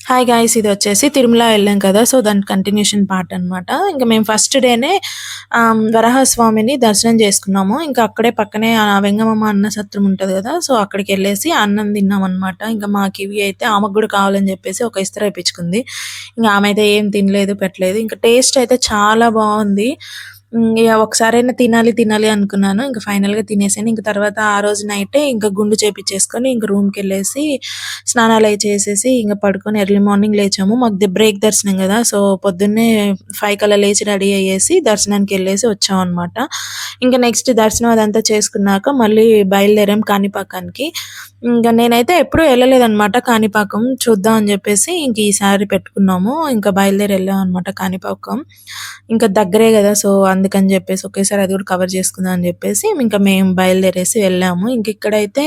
Hi guys, ఇది వచ్చేసి తిరుమల వెళ్ళాం కదా, సో దాని కంటిన్యూషన్ పార్ట్ అనమాట. ఇంకా మేము ఫస్ట్ డేనే వరాహస్వామిని దర్శనం చేసుకున్నాము. ఇంకా అక్కడే పక్కనే వెంగమ్మ అన్న సత్రం ఉంటుంది కదా, సో అక్కడికి వెళ్ళేసి అన్నం తిన్నాం అనమాట. ఇంకా మాకు ఇవి అయితే ఆమెకు కూడా కావాలని చెప్పేసి ఒక ఇస్తర వేయించుకుంది. ఇంకా ఆమె అయితే ఏం తినలేదు పెట్టలేదు. ఇంకా టేస్ట్ అయితే చాలా బాగుంది. ఇక ఒకసారైనా తినాలి తినాలి అనుకున్నాను. ఇంకా ఫైనల్గా తినేసాను. ఇంక తర్వాత ఆ రోజు నైటే ఇంకా గుండు చేపించేసుకొని ఇంక రూమ్కి వెళ్ళేసి స్నానాలు అవి చేసేసి ఇంకా పడుకొని ఎర్లీ మార్నింగ్ లేచాము. మాకు బ్రేక్ దర్శనం కదా, సో పొద్దున్నే 5 కల్లా లేచి రెడీ అయ్యేసి దర్శనానికి వెళ్ళేసి వచ్చాం అనమాట. ఇంకా నెక్స్ట్ దర్శనం అదంతా చేసుకున్నాక మళ్ళీ బయలుదేరాం కాణిపాకానికి. ఇంకా నేనైతే ఎప్పుడూ వెళ్ళలేదన్నమాట కాణిపాకం, చూద్దాం అని చెప్పేసి ఇంక ఈసారి పెట్టుకున్నాము. ఇంకా బయలుదేరి వెళ్ళాం అనమాట కాణిపాకం. ఇంకా దగ్గరే కదా, సో అందుకని చెప్పేసి ఒకేసారి అది కూడా కవర్ చేసుకుందాం అని చెప్పేసి ఇంకా మేము బయలుదేరేసి వెళ్ళాము. ఇంక ఇక్కడైతే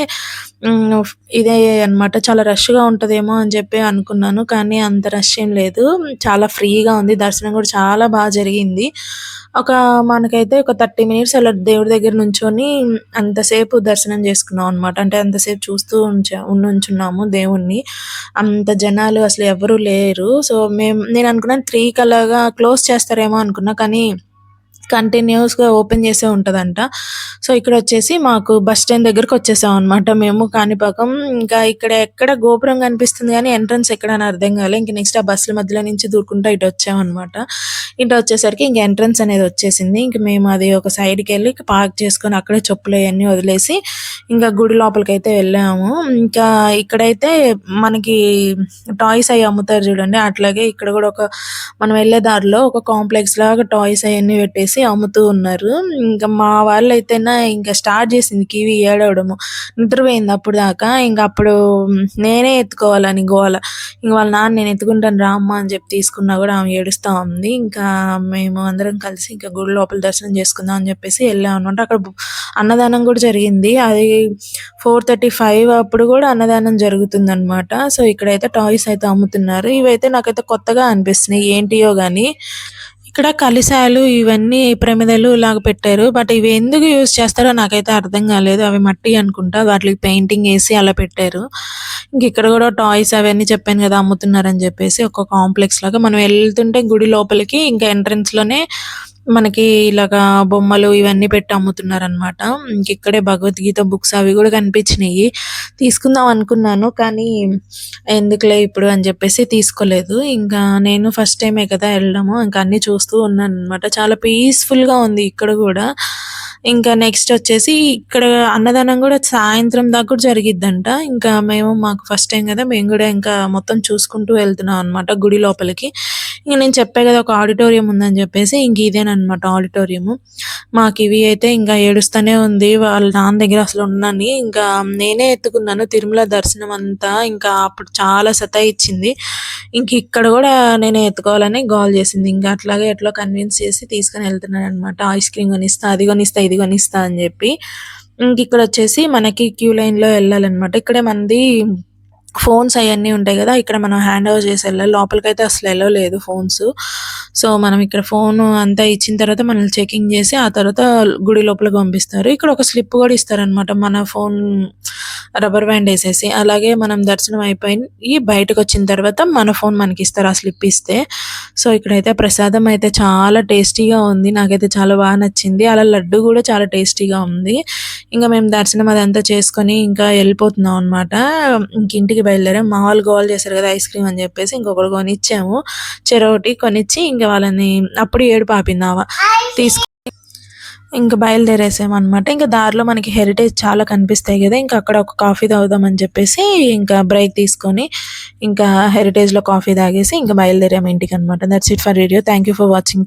ఇదే అనమాట, చాలా రష్గా ఉంటుందేమో అని చెప్పి అనుకున్నాను, కానీ అంత రష్ ఏం లేదు. చాలా ఫ్రీగా ఉంది. దర్శనం కూడా చాలా బాగా జరిగింది. మనకైతే ఒక 30 మినిట్స్ అలా దేవుడి దగ్గర నుంచొని అంతసేపు దర్శనం చేసుకున్నాం అనమాట. అంటే అంతసేపు చూస్తూ ఉంచున్నాము దేవుణ్ణి. అంత జనాలు అసలు ఎవరు లేరు. సో నేను అనుకున్నాను 3కి అలాగా క్లోజ్ చేస్తారేమో అనుకున్నా, కానీ కంటిన్యూస్గా ఓపెన్ చేసే ఉంటుందంట. సో ఇక్కడ వచ్చేసి మాకు బస్ స్టాండ్ దగ్గరకు వచ్చేసాం అనమాట మేము కాణిపాకం. ఇంకా ఇక్కడ ఎక్కడ గోపురం కనిపిస్తుంది కానీ ఎంట్రన్స్ ఎక్కడ అని అర్థం కాలే. ఇంక నెక్స్ట్ ఆ బస్సుల మధ్యలో నుంచి దూరుకుంటా ఇటు వచ్చామన్నమాట. ఇటు వచ్చేసరికి ఇంక ఎంట్రన్స్ అనేది వచ్చేసింది. ఇంక మేము అది ఒక సైడ్కి వెళ్ళి పార్క్ చేసుకొని అక్కడే చెప్పులు అవన్నీ వదిలేసి ఇంకా గుడి లోపలికి అయితే వెళ్ళాము. ఇంకా ఇక్కడైతే మనకి టాయ్స్ అవి అమ్ముతారు చూడండి, అట్లాగే ఇక్కడ కూడా మనం వెళ్ళే దారిలో ఒక కాంప్లెక్స్ లాగా టాయ్స్ అవన్నీ పెట్టేసి అమ్ముతూ ఉన్నారు. ఇంకా మా వాళ్ళు అయితేనా ఇంకా స్టార్ట్ చేసింది కివి ఏడవడము. నిద్రపోయింది అప్పుడు దాకా. ఇంకా అప్పుడు నేనే ఎత్తుకోవాలని గోల. ఇంక వాళ్ళ నాన్న నేను ఎత్తుకుంటాను రా అమ్మ అని చెప్పి తీసుకున్నా కూడా ఆమె ఏడుస్తూ ఉంది. ఇంకా మేము అందరం కలిసి ఇంకా గుడి లోపల దర్శనం చేసుకుందాం అని చెప్పేసి వెళ్ళాం అనమాట. అక్కడ అన్నదానం కూడా జరిగింది. అది 4:35 అప్పుడు కూడా అన్నదానం జరుగుతుంది అనమాట. సో ఇక్కడైతే టాయ్స్ అయితే అమ్ముతున్నారు. ఇవైతే నాకైతే కొత్తగా అనిపిస్తున్నాయి, ఏంటియో గానీ. ఇక్కడ కలిశాలు ఇవన్నీ ప్రమిదలు ఇలాగ పెట్టారు. బట్ ఇవి ఎందుకు యూజ్ చేస్తారో నాకైతే అర్థం కాలేదు. అవి మట్టి అనుకుంటా, వాటికి పెయింటింగ్ వేసి అలా పెట్టారు. ఇంక ఇక్కడ కూడా టాయ్స్ అవన్నీ చెప్పాను కదా అమ్ముతున్నారని చెప్పేసి, ఒక కాంప్లెక్స్ లాగా మనం వెళ్తుంటే గుడి లోపలికి ఇంకా ఎంట్రన్స్ లోనే మనకి ఇలాగా బొమ్మలు ఇవన్నీ పెట్టి అమ్ముతున్నారనమాట. ఇంక ఇక్కడే భగవద్గీత బుక్స్ అవి కూడా కనిపించినాయి. తీసుకుందాం అనుకున్నాను, కానీ ఎందుకులే ఇప్పుడు అని చెప్పేసి తీసుకోలేదు. ఇంకా నేను ఫస్ట్ టైమే కదా వెళ్ళడము, ఇంకా అన్నీ చూస్తూ ఉన్నాను అనమాట. చాలా పీస్ఫుల్గా ఉంది ఇక్కడ కూడా. ఇంకా నెక్స్ట్ వచ్చేసి ఇక్కడ అన్నదానం కూడా సాయంత్రం దాకా కూడా జరిగిద్దంట. ఇంకా మాకు ఫస్ట్ టైం కదా, మేము కూడా ఇంకా మొత్తం చూసుకుంటూ వెళ్తున్నాం అనమాట గుడి లోపలికి. ఇంక నేను చెప్పే కదా ఒక ఆడిటోరియం ఉందని చెప్పేసి, ఇంక ఇదేనమాట ఆడిటోరియము. మాకు ఇవి అయితే ఇంకా ఏడుస్తూనే ఉంది. వాళ్ళ నాన్న దగ్గర అసలు ఉన్నాను. ఇంకా నేనే ఎత్తుకున్నాను తిరుమల దర్శనం అంతా. ఇంకా అప్పుడు చాలా సతాయిచ్చింది. ఇంక ఇక్కడ కూడా నేనే ఎత్తుకోవాలని గోల్ చేసింది. ఇంకా అట్లాగే ఎట్లా కన్విన్స్ చేసి తీసుకొని వెళ్తున్నాను అనమాట. ఐస్ క్రీమ్ కొనిస్తా, అది కొనిస్తా, ఇది కొనిస్తా అని చెప్పి. ఇంక ఇక్కడ వచ్చేసి మనకి క్యూ లైన్లో వెళ్ళాలన్నమాట. ఇక్కడే మంది ఫోన్స్ అవన్నీ ఉంటాయి కదా, ఇక్కడ మనం హ్యాండ్ ఓవర్ చేసి వెళ్ళాలి. లోపలికైతే అసలు వెళ్ళలేదు ఫోన్స్. సో మనం ఇక్కడ ఫోన్ అంతా ఇచ్చిన తర్వాత మనల్ని చెకింగ్ చేసి ఆ తర్వాత గుడి లోపలికి పంపిస్తారు. ఇక్కడ ఒక స్లిప్ కూడా ఇస్తారనమాట, మన ఫోన్ రబ్బర్ బ్యాండ్ వేసేసి. అలాగే మనం దర్శనం అయిపోయి బయటకు వచ్చిన తర్వాత మన ఫోన్ మనకి ఇస్తారు ఆ స్లిప్ ఇస్తే. సో ఇక్కడైతే ప్రసాదం అయితే చాలా టేస్టీగా ఉంది, నాకైతే చాలా బాగా నచ్చింది. అలా లడ్డు కూడా చాలా టేస్టీగా ఉంది. ఇంకా మేము దర్శనం అదంతా చేసుకొని ఇంకా వెళ్ళిపోతున్నాం అనమాట. ఇంక ఇంటికి బయలుదేరాం. మా వాళ్ళు గోల్ చేశారు కదా ఐస్ క్రీమ్ అని చెప్పేసి ఇంకొకటి కొనిచ్చాము. చెరొకటి కొనిచ్చి ఇంకా వాళ్ళని అప్పుడు ఏడుపు ఆపిందావా తీసుకు ఇంకా బయలుదేరేసామన్నమాట. ఇంకా దారిలో మనకి హెరిటేజ్ చాలా కనిపిస్తాయి కదా, ఇంకా అక్కడ ఒక కాఫీ తాగుదామని చెప్పేసి ఇంకా బ్రేక్ తీసుకొని ఇంకా హెరిటేజ్లో కాఫీ తాగేసి ఇంకా బయలుదేరాము ఇంటికి అనమాట. That's it for video. Thank you for watching.